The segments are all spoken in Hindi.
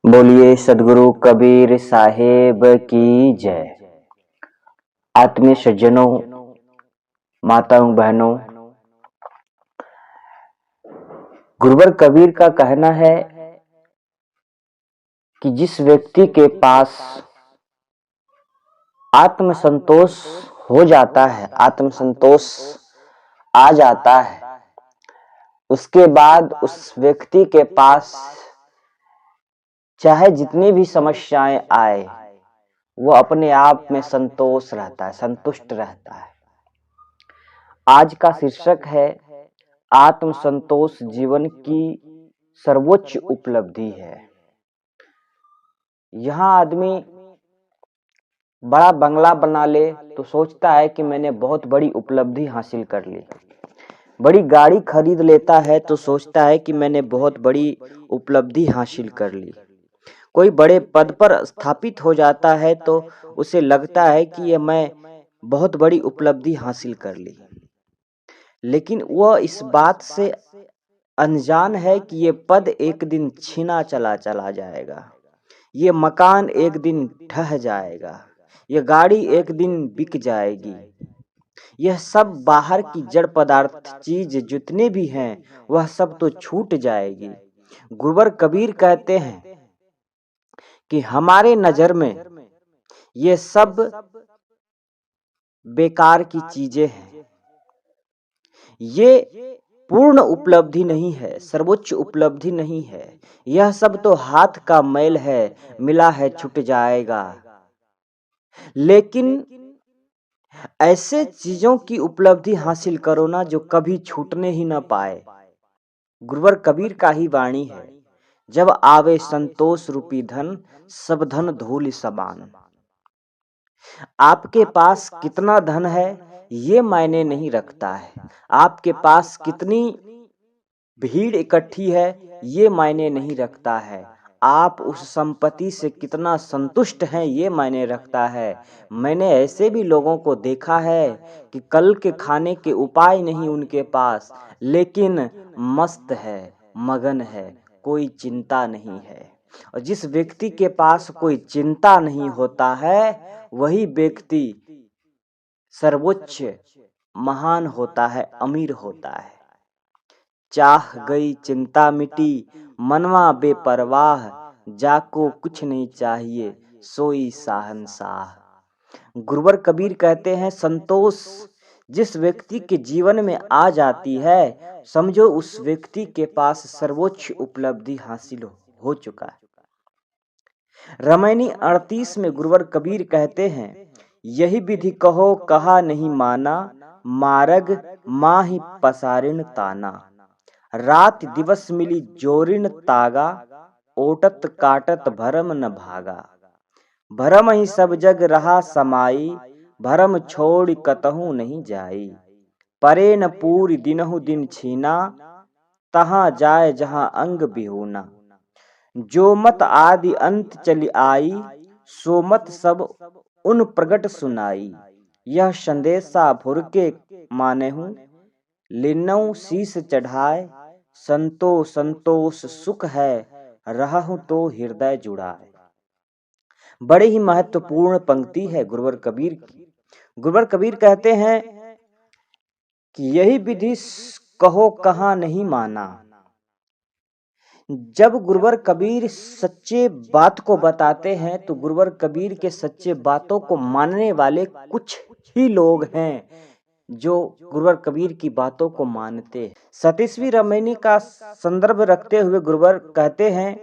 बोलिए सदगुरु कबीर साहेब की जय। आत्मीय सज्जनों, माताओं बहनों, गुरुवर कबीर का कहना है कि जिस व्यक्ति के पास आत्म संतोष हो जाता है, आत्म संतोष आ जाता है, उसके बाद उस व्यक्ति के पास चाहे जितनी भी समस्याएं आए, वो अपने आप में संतोष रहता है, संतुष्ट रहता है। आज का शीर्षक है आत्म संतोष जीवन की सर्वोच्च उपलब्धि है। यहाँ आदमी बड़ा बंगला बना ले तो सोचता है कि मैंने बहुत बड़ी उपलब्धि हासिल कर ली। बड़ी गाड़ी खरीद लेता है तो सोचता है कि मैंने बहुत बड़ी उपलब्धि हासिल कर ली। कोई बड़े पद पर स्थापित हो जाता है तो उसे लगता है कि ये मैं बहुत बड़ी उपलब्धि हासिल कर ली, लेकिन वह इस बात से अनजान है कि ये पद एक दिन छीना चला जाएगा, ये मकान एक दिन ढह जाएगा, ये गाड़ी एक दिन बिक जाएगी। यह सब बाहर की जड़ पदार्थ चीज जितने भी हैं वह सब तो छूट जाएगी। गुरुवर कबीर कहते हैं कि हमारे नजर में ये सब बेकार की चीजें हैं, ये पूर्ण उपलब्धि नहीं है, सर्वोच्च उपलब्धि नहीं है। यह सब तो हाथ का मैल है, मिला है छूट जाएगा। लेकिन ऐसे चीजों की उपलब्धि हासिल करो ना जो कभी छूटने ही ना पाए। गुरुवर कबीर का ही वाणी है, जब आवे संतोष रूपी धन, सब धन धूल समान। आपके पास कितना धन है ये मायने नहीं रखता है, आपके पास कितनी भीड़ इकट्ठी है ये मायने नहीं रखता है, आप उस संपत्ति से कितना संतुष्ट हैं ये मायने रखता है। मैंने ऐसे भी लोगों को देखा है कि कल के खाने के उपाय नहीं उनके पास, लेकिन मस्त है, मगन है, कोई चिंता नहीं है। और जिस व्यक्ति के पास कोई चिंता नहीं होता है वही व्यक्ति सर्वोच्च महान होता है, अमीर होता है। चाह गई चिंता मिटी, मनवा बेपरवाह, जाको कुछ नहीं चाहिए, सोई साहनशाह। गुरुवर कबीर कहते हैं संतोष जिस व्यक्ति के जीवन में आ जाती है, समझो उस व्यक्ति के पास सर्वोच्च उपलब्धि हासिल हो चुका है। रामायणी 38 में गुरुवर कबीर कहते हैं, यही विधि कहो कहा नहीं माना, मारग माही पसारिन ताना। रात दिवस मिली जोरिन तागा, ओटत काटत भरम न भागा। भरम ही सब जग रहा समाई, भरम छोड़ कतहु नहीं जाई। परे न पूरी दिनहु दिन छीना, तहाँ जाए जहाँ अंग बिहूना। जो मत आदि अंत चली आई, सो मत सब उन प्रगट सुनाई। यह संदेशा भुर के माने हूँ, लिन्नऊ शीस चढ़ाए। संतोष सुख है, रहूं तो हृदय जुड़ाए। बड़े ही महत्वपूर्ण पंक्ति है गुरुवर कबीर की। गुरुवर कबीर कहते हैं कि यही विधि कहो कहाँ नहीं माना। जब गुरुवर कबीर सच्चे बात को बताते हैं तो गुरुवर कबीर के सच्चे बातों को मानने वाले कुछ ही लोग हैं जो गुरुवर कबीर की बातों को मानते हैं। 37वीं रामायणी का संदर्भ रखते हुए गुरुवर कहते हैं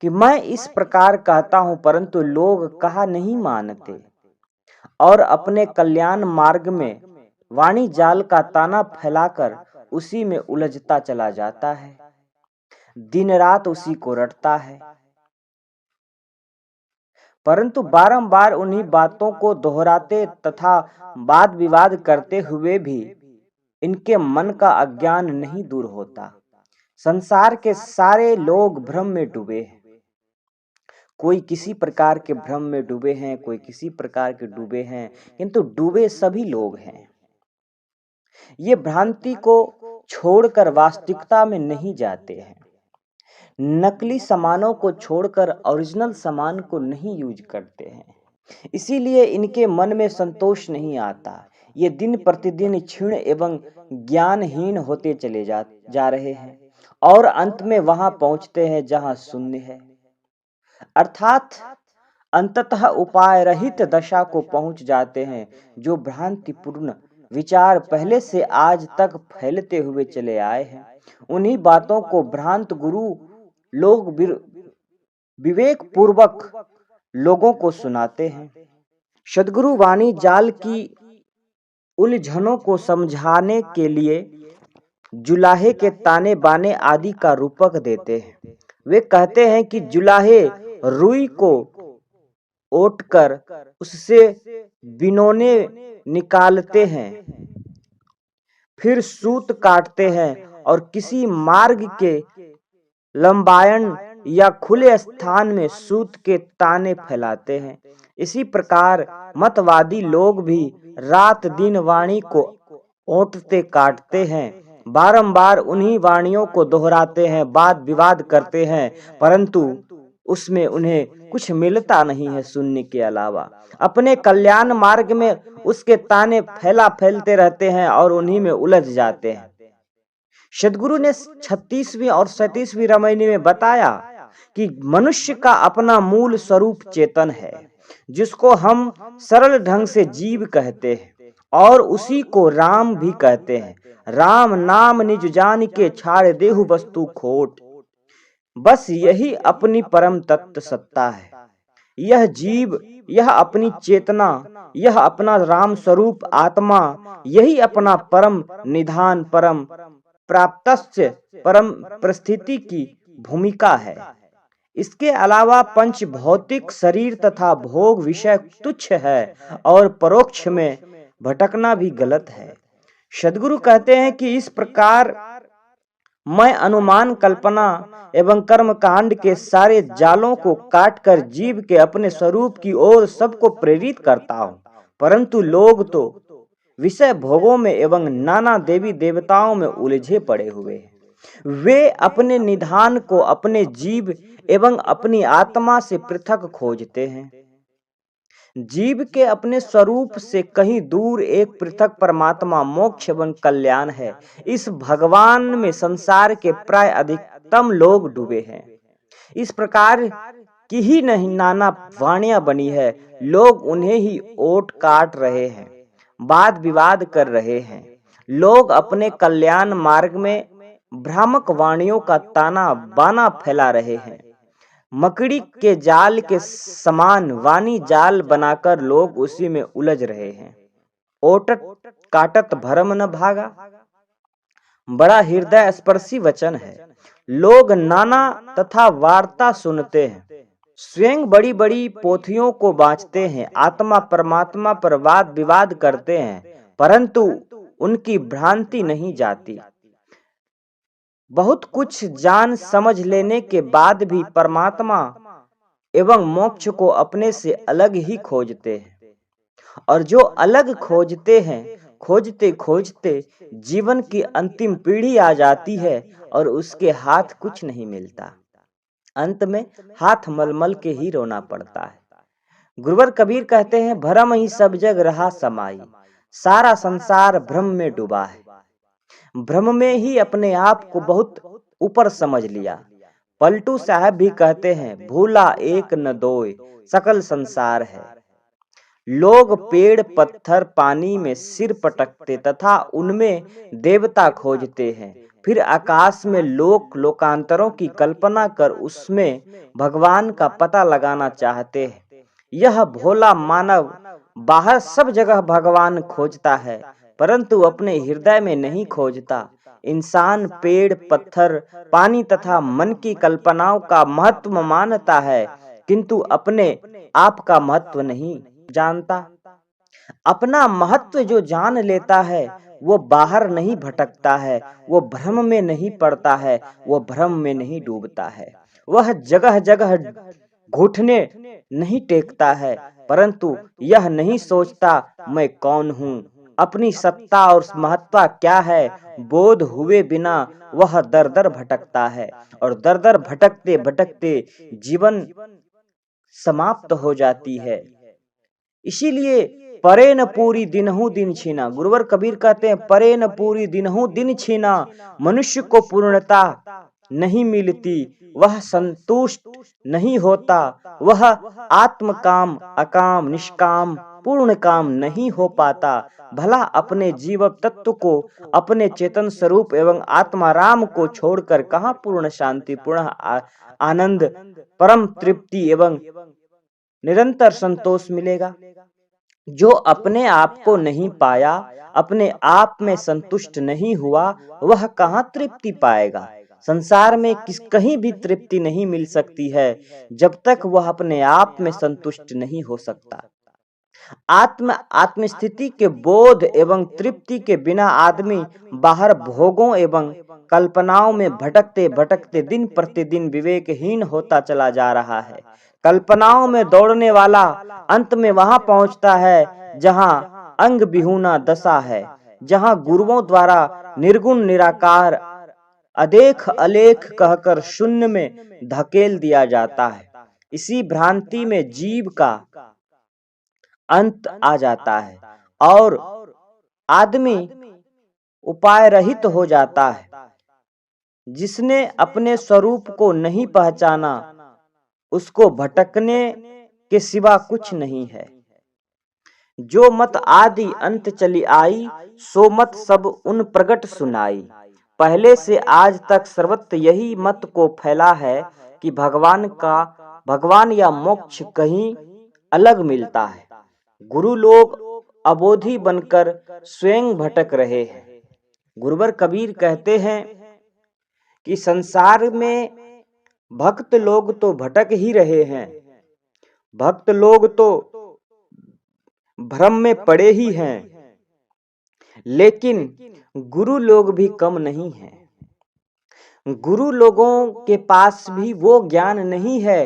कि मैं इस प्रकार कहता हूं परंतु लोग कहा नहीं मानते और अपने कल्याण मार्ग में वाणी जाल का ताना फैलाकर उसी में उलझता चला जाता है, दिन रात उसी को रटता है। परंतु बारंबार उन्हीं बातों को दोहराते तथा वाद विवाद करते हुए भी इनके मन का अज्ञान नहीं दूर होता। संसार के सारे लोग भ्रम में डूबे हैं, कोई किसी प्रकार के भ्रम में डूबे हैं, कोई किसी प्रकार के डूबे हैं, किंतु डूबे सभी लोग हैं। ये भ्रांति को छोड़कर वास्तविकता में नहीं जाते हैं। नकली सामानों को छोड़कर ओरिजिनल सामान को नहीं यूज करते हैं, इसीलिए इनके मन में संतोष नहीं आता। ये दिन प्रतिदिन क्षीण एवं ज्ञानहीन होते चले जा रहे हैं और अंत में वहां पहुंचते हैं जहां शून्य है, अर्थात अंततः उपाय रहित दशा को पहुंच जाते हैं। जो भ्रांतिपूर्ण विचार पहले से आज तक फैलते हुए चले आए हैं, उन्हीं बातों को भ्रांत गुरु लोग विवेक पूर्वक लोगों को सुनाते हैं। सद्गुरु वाणी जाल की उलझनों को समझाने के लिए जुलाहे के ताने बाने आदि का रूपक देते हैं। वे कहते हैं कि जुलाहे रुई को ओटकर उससे बिनोने निकालते हैं, फिर सूत काटते हैं और किसी मार्ग के लंबायन या खुले स्थान में सूत के ताने फैलाते हैं। इसी प्रकार मतवादी लोग भी रात दिन वाणी को ओटते काटते हैं, बारंबार उन्हीं वाणियों को दोहराते हैं, वाद विवाद करते हैं, परंतु उसमें उन्हें कुछ मिलता नहीं है शून्य के अलावा। अपने कल्याण मार्ग में उसके ताने फैलते रहते हैं और उन्हीं में उलझ जाते हैं। सद्गुरु ने 36वीं और 37वीं रामायणी में बताया कि मनुष्य का अपना मूल स्वरूप चेतन है, जिसको हम सरल ढंग से जीव कहते हैं और उसी को राम भी कहते हैं। राम नाम निज जान के छाड़ देहु वस्तु खोट, बस यही अपनी परम तत्व सत्ता है। यह जीव, यह अपनी चेतना, यह अपना राम स्वरूप आत्मा, यही अपना परम निधान, परम प्राप्तस्य परम परिस्थिति की भूमिका है। इसके अलावा पंच भौतिक शरीर तथा भोग विषय तुच्छ है और परोक्ष में भटकना भी गलत है। सद्गुरु कहते हैं कि इस प्रकार मैं अनुमान, कल्पना एवं कर्म कांड के सारे जालों को काटकर जीव के अपने स्वरूप की ओर सबको प्रेरित करता हूँ, परंतु लोग तो विषय भोगों में एवं नाना देवी देवताओं में उलझे पड़े हुए हैं। वे अपने निधान को अपने जीव एवं अपनी आत्मा से पृथक खोजते हैं। जीव के अपने स्वरूप से कहीं दूर एक पृथक परमात्मा मोक्ष एवं कल्याण है। इस भगवान में संसार के प्राय अधिकतम लोग डूबे हैं। इस प्रकार की ही नहीं नाना वाणियां बनी है, लोग उन्हें ही ओट काट रहे हैं, वाद विवाद कर रहे हैं। लोग अपने कल्याण मार्ग में भ्रामक वाणियों का ताना बाना फैला रहे हैं। मकड़ी के जाल के समान वाणी जाल बनाकर लोग उसी में उलझ रहे हैं। ओटत काटत भरम न भागा, बड़ा हृदय स्पर्शी वचन है। लोग नाना तथा वार्ता सुनते हैं, स्वयं बड़ी बड़ी पोथियों को बांचते हैं, आत्मा परमात्मा पर वाद विवाद करते हैं, परंतु उनकी भ्रांति नहीं जाती। बहुत कुछ जान समझ लेने के बाद भी परमात्मा एवं मोक्ष को अपने से अलग ही खोजते हैं, और जो अलग खोजते हैं, खोजते खोजते जीवन की अंतिम पीढ़ी आ जाती है और उसके हाथ कुछ नहीं मिलता। अंत में हाथ मलमल के ही रोना पड़ता है। गुरुवर कबीर कहते हैं, भरम ही सब जग रहा समाई, सारा संसार भ्रम में डूबा है। भ्रम में ही अपने आप को बहुत ऊपर समझ लिया। पलटू साहब भी कहते हैं, भूला एक न दोय सकल संसार है। लोग पेड़ पत्थर पानी में सिर पटकते तथा उनमें देवता खोजते हैं, फिर आकाश में लोकांतरों की कल्पना कर उसमें भगवान का पता लगाना चाहते हैं। यह भोला मानव बाहर सब जगह भगवान खोजता है, परंतु अपने हृदय में नहीं खोजता। इंसान पेड़ पत्थर पानी तथा मन की कल्पनाओं का महत्व मानता है, किंतु अपने आप का महत्व नहीं जानता। अपना महत्व जो जान लेता है वो बाहर नहीं भटकता है, वो भ्रम में नहीं पड़ता है, वो भ्रम में नहीं डूबता है। वह जगह जगह घुटने नहीं टेकता है, परंतु यह नहीं सोचता मैं कौन हूँ, अपनी सत्ता और महत्ता क्या है बोध हुए बिना वह दर दर भटकता है, और दर दर भटकते भटकते जीवन समाप्त हो जाती है। इसीलिए परे न पूरी दिनहु दिन छीना, गुरुवर कबीर कहते हैं परे न पूरी दिनहु दिन छीना, मनुष्य को पूर्णता नहीं मिलती, वह संतुष्ट नहीं होता, वह आत्म काम अकाम निष्काम पूर्ण काम नहीं हो पाता। भला अपने जीव तत्व को, अपने चेतन स्वरूप एवं आत्माराम को छोड़कर कहाँ पूर्ण शांति, पूर्ण आनंद, परम तृप्ति एवं निरंतर संतोष मिलेगा। जो अपने आप को नहीं पाया, अपने आप में संतुष्ट नहीं हुआ, वह कहाँ तृप्ति पाएगा। संसार में कहीं भी तृप्ति नहीं मिल सकती है जब तक वह अपने आप में संतुष्ट नहीं हो सकता। आत्मस्थिति के बोध एवं तृप्ति के बिना आदमी बाहर भोगों एवं कल्पनाओं में भटकते भटकते दिन प्रतिदिन विवेकहीन होता चला जा रहा है। कल्पनाओं में दौड़ने वाला अंत में वहां पहुंचता है जहां अंग विहूना दशा है, जहां गुरुओं द्वारा निर्गुण निराकार अदेख अलेख कहकर शून्य में धकेल दिया जाता है। इसी भ्रांति में जीव का अंत आ जाता है और आदमी उपाय रहित हो जाता है। जिसने अपने स्वरूप को नहीं पहचाना, उसको भटकने के सिवा कुछ नहीं है। जो मत आदि अंत चली आई, सो मत सब उन प्रगट सुनाई। पहले से आज तक सर्वत्र यही मत को फैला है कि भगवान या मोक्ष कहीं अलग मिलता है। गुरु लोग अबोधी बनकर स्वयं भटक रहे हैं। गुरुवर कबीर कहते हैं कि संसार में भक्त लोग तो भटक ही रहे हैं, भक्त लोग तो भ्रम में पड़े ही हैं, लेकिन गुरु लोग भी कम नहीं हैं। गुरु लोगों के पास भी वो ज्ञान नहीं है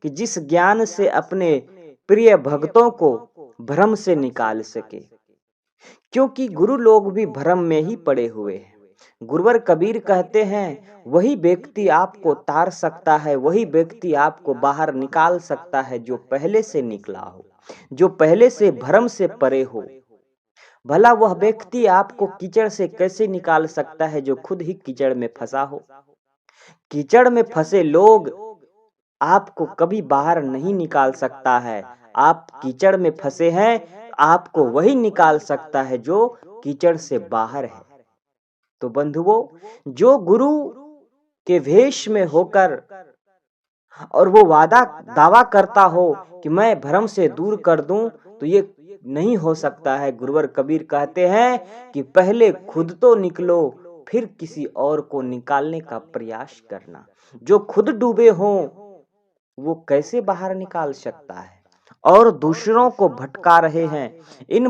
कि जिस ज्ञान से अपने प्रिय भक्तों को भ्रम से निकाल सके, क्योंकि गुरु लोग भी भ्रम में ही पड़े हुए हैं। गुरुवर कबीर कहते हैं वही व्यक्ति आपको तार सकता है, वही व्यक्ति आपको बाहर निकाल सकता है जो पहले से निकला हो, जो पहले से भ्रम से परे हो। भला वह व्यक्ति आपको कीचड़ से कैसे निकाल सकता है जो खुद ही कीचड़ में फंसा हो। कीचड़ में फंसे लोग आपको कभी बाहर नहीं निकाल सकता है। आप कीचड़ में फंसे हैं, आपको वही निकाल सकता है जो कीचड़ से बाहर है। तो बंधुओं, जो गुरु के वेश में होकर और वो दावा करता हो कि मैं भ्रम से दूर कर दूं, तो ये नहीं हो सकता है। गुरुवर कबीर कहते हैं कि पहले खुद तो निकलो, फिर किसी और को निकालने का प्रयास करना। जो खुद डूबे हों वो कैसे बाहर निकाल सकता है, और दूसरों को भटका रहे हैं। इन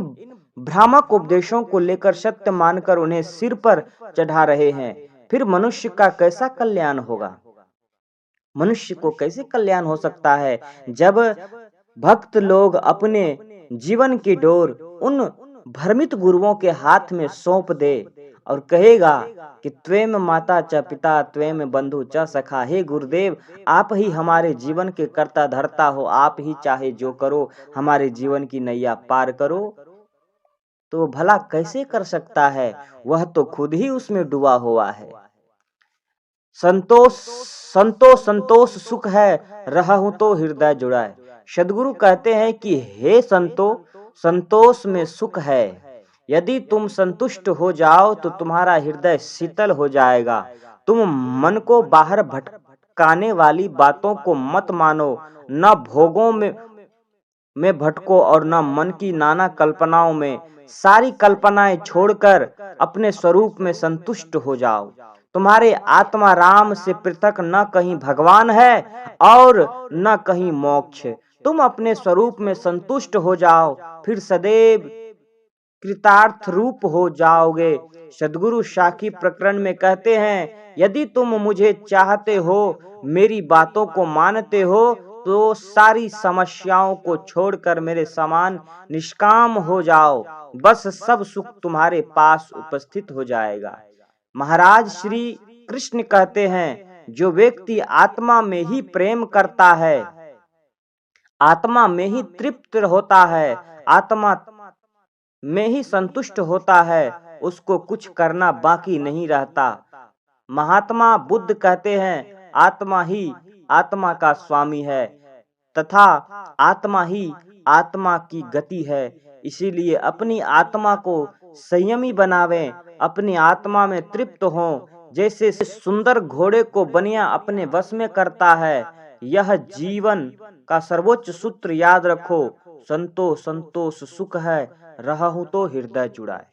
भ्रामक उपदेशों को लेकर सत्य मानकर उन्हें सिर पर चढ़ा रहे हैं। फिर मनुष्य का कैसा कल्याण होगा? मनुष्य को कैसे कल्याण हो सकता है जब भक्त लोग अपने जीवन की डोर उन भ्रमित गुरुओं के हाथ में सौंप दे और कहेगा कि त्वेम माता च पिता त्वेम बंधु च सखा। हे गुरुदेव, आप ही हमारे जीवन के कर्ता धर्ता हो, आप ही चाहे जो करो, हमारे जीवन की नैया पार करो। तो भला कैसे कर सकता है? वह तो खुद ही उसमें डूबा हुआ है। संतोष सुख है, रहूं तो हृदय जुड़ाए। सदगुरु कहते हैं कि हे संतोष में सुख है। यदि तुम संतुष्ट हो जाओ तो तुम्हारा हृदय शीतल हो जाएगा। तुम मन को बाहर भटकाने वाली बातों को मत मानो, न भोगों में भटको और न मन की नाना कल्पनाओं में। सारी कल्पनाएं छोड़कर अपने स्वरूप में संतुष्ट हो जाओ। तुम्हारे आत्मा राम से पृथक न कहीं भगवान है और न कहीं मोक्ष। तुम अपने स्वरूप में संतुष्ट हो जाओ, फिर सदैव कृतार्थ रूप हो जाओगे। सदगुरु शाखी प्रकरण में कहते हैं, यदि तुम मुझे चाहते हो, मेरी बातों को मानते हो, तो सारी समस्याओं को छोड़कर मेरे समान निष्काम हो जाओ, बस सब सुख तुम्हारे पास उपस्थित हो जाएगा। महाराज श्री कृष्ण कहते हैं, जो व्यक्ति आत्मा में ही प्रेम करता है, आत्मा में ही तृप्त होता है, आत्मा में ही संतुष्ट होता है, उसको कुछ करना बाकी नहीं रहता। महात्मा बुद्ध कहते हैं, आत्मा ही आत्मा का स्वामी है तथा आत्मा ही आत्मा की गति है। इसीलिए अपनी आत्मा को संयमी बनावें, अपनी आत्मा में तृप्त हों। जैसे सुंदर घोड़े को बनिया अपने वश में करता है, यह जीवन का सर्वोच्च सूत्र याद रखो। संतोष संतोष सुख है, रहूं तो हृदय जुड़ाए।